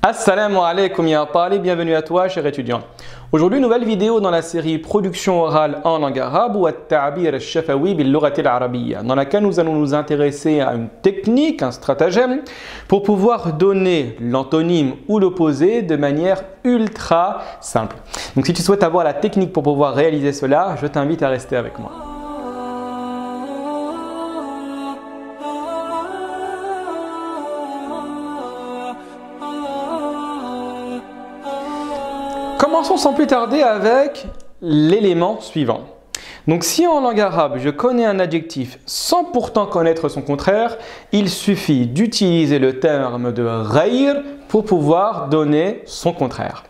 Assalamu alaikum ya talib, bienvenue à toi cher étudiant. Aujourd'hui, nouvelle vidéo dans la série Production orale en langue arabe ou At-Ta'bir al-Shafawi bil-Lughati al-Arabiyya, dans laquelle nous allons nous intéresser à une technique, un stratagème pour pouvoir donner l'antonyme ou l'opposé de manière ultra simple. Donc si tu souhaites avoir la technique pour pouvoir réaliser cela, je t'invite à rester avec moi. Commençons sans plus tarder avec l'élément suivant. Donc si en langue arabe, je connais un adjectif sans pourtant connaître son contraire, il suffit d'utiliser le terme de ghayr pour pouvoir donner son contraire.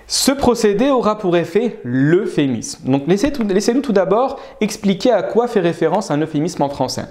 Ce procédé aura pour effet l'euphémisme. Donc laissez-nous tout d'abord expliquer à quoi fait référence un euphémisme en français.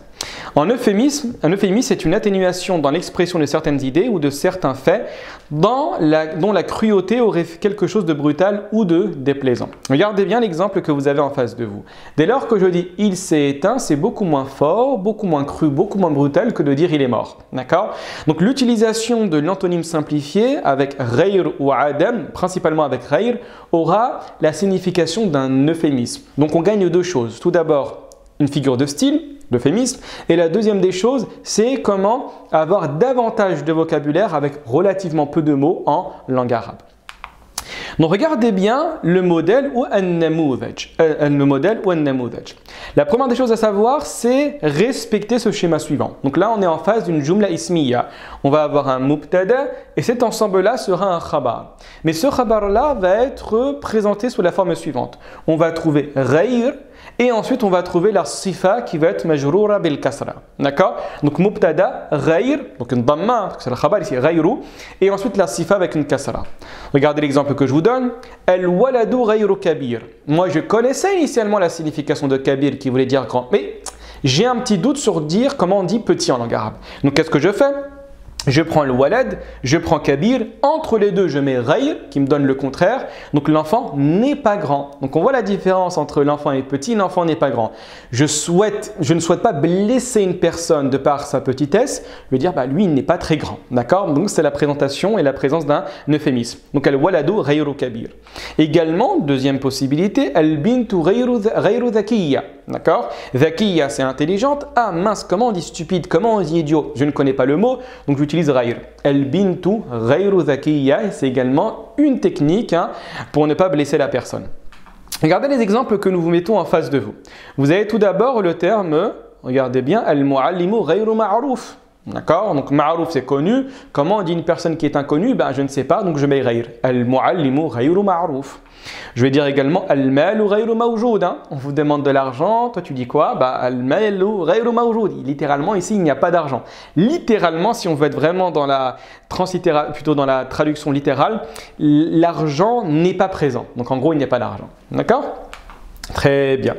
Un euphémisme est une atténuation dans l'expression de certaines idées ou de certains faits dont la cruauté aurait fait quelque chose de brutal ou de déplaisant. Regardez bien l'exemple que vous avez en face de vous. Dès lors que je dis « il s'est éteint », c'est beaucoup moins fort, beaucoup moins cru, beaucoup moins brutal que de dire « il est mort ». D'accord? Donc l'utilisation de l'antonyme simplifié avec « ghayr » ou « adam », principalement avec « ghayr », aura la signification d'un euphémisme. Donc on gagne deux choses. Tout d'abord, une figure de style, l'euphémisme, et la deuxième des choses, c'est comment avoir davantage de vocabulaire avec relativement peu de mots en langue arabe. Donc regardez bien le modèle ou an-namoudhaj. La première des choses à savoir, c'est respecter ce schéma suivant. Donc là, on est en face d'une jumla ismiya. On va avoir un mubtada et cet ensemble-là sera un khabar. Mais ce khabar-là va être présenté sous la forme suivante. On va trouver ghayr et ensuite on va trouver la sifa qui va être majroura bil kasra. D'accord? Donc mubtada, ghayr, donc une dhamma, c'est le khabar ici, ghayru, et ensuite la sifa avec une kasra. Regardez l'exemple que je vous donne. Al waladu ghayru kabir. Moi je connaissais initialement la signification de kabir qui voulait dire grand, mais j'ai un petit doute sur dire comment on dit petit en langue arabe. Donc qu'est-ce que je fais? Je prends le walad, je prends kabir, entre les deux je mets ghayr qui me donne le contraire, donc l'enfant n'est pas grand. Donc on voit la différence entre l'enfant est petit et l'enfant n'est pas grand. Je ne souhaite pas blesser une personne de par sa petitesse, je veux dire lui il n'est pas très grand, d'accord? Donc c'est la présentation et la présence d'un euphémisme. Donc al waladu ghayru kabir. Également, deuxième possibilité, al bintu ghayru dhakiya. D'accord? Dhakiya, c'est intelligente. Ah mince, comment on dit stupide? Comment on dit idiot? Je ne connais pas le mot, donc j'utilise ghayr. El bintu ghayru dhakiya, c'est également une technique pour ne pas blesser la personne. Regardez les exemples que nous vous mettons en face de vous. Vous avez tout d'abord le terme, regardez bien, al-muallimu ghayru ma'rouf. D'accord? Donc ma'rouf c'est connu. Comment on dit une personne qui est inconnue? Je ne sais pas, donc je mets ghayr. Al-muallimu ghayru ma'rouf. Je vais dire également al-malu ghayru mawjoud. On vous demande de l'argent, toi tu dis quoi? Al-malu ghayru mawjoud. Littéralement ici il n'y a pas d'argent. Littéralement, si on veut être vraiment dans la plutôt dans la traduction littérale, l'argent n'est pas présent. Donc en gros il n'y a pas d'argent. D'accord? Très bien.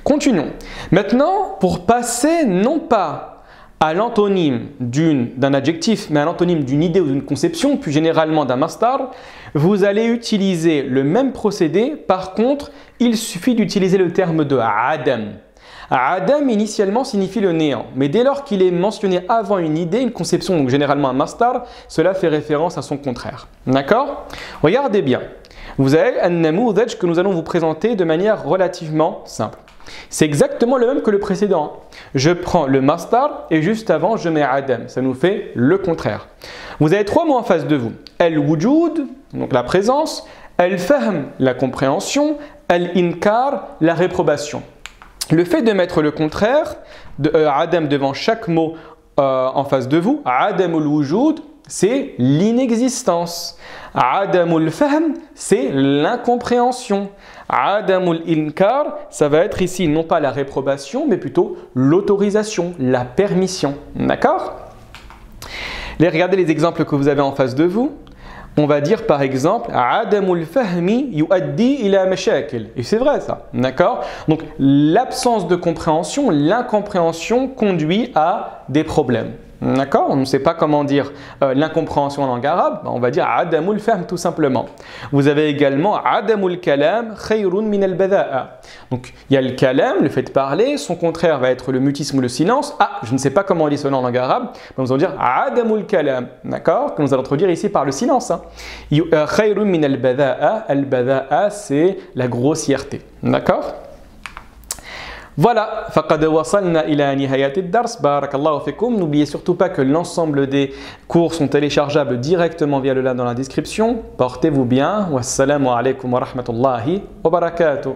Continuons. Maintenant, pour passer non pas à l'antonyme d'un adjectif, mais à l'antonyme d'une idée ou d'une conception, plus généralement d'un masdar, vous allez utiliser le même procédé. Par contre, il suffit d'utiliser le terme de adam. Adam initialement signifie le néant, mais dès lors qu'il est mentionné avant une idée, une conception, donc généralement un masdar, cela fait référence à son contraire. D'accord? Regardez bien. Vous avez un namoudhaj que nous allons vous présenter de manière relativement simple. C'est exactement le même que le précédent. Je prends le masdar et juste avant je mets adam. Ça nous fait le contraire. Vous avez trois mots en face de vous. Al-wujud, donc la présence. Al-fahm, la compréhension. Al-inkar, la réprobation. Le fait de mettre le contraire de adam devant chaque mot en face de vous, adamul wujud, c'est l'inexistence. Adamul fahm, c'est l'incompréhension. Adamul inkar, ça va être ici non pas la réprobation, mais plutôt l'autorisation, la permission. D'accord? Regardez les exemples que vous avez en face de vous. On va dire par exemple Adamul fahmi yuaddi ila mashakil. Et c'est vrai ça. D'accord? Donc l'absence de compréhension, l'incompréhension conduit à des problèmes. D'accord? On ne sait pas comment dire l'incompréhension en langue arabe, on va dire adamul fahm tout simplement. Vous avez également adamul kalam khayrun min al bada'a. Donc il y a le kalam, le fait de parler, son contraire va être le mutisme ou le silence. Ah, je ne sais pas comment on dit cela en langue arabe, mais nous allons dire adamul kalam, d'accord? Que nous allons introduire ici par le silence. Khayrun min al bada'a, c'est la grossièreté, d'accord? Voilà, faqad wasalna ila nihayati ad-dars, barakallahu fikum. N'oubliez surtout pas que l'ensemble des cours sont téléchargeables directement via le lien dans la description. Portez-vous bien. Wassalamu alaikum wa rahmatullahi wa barakatuh.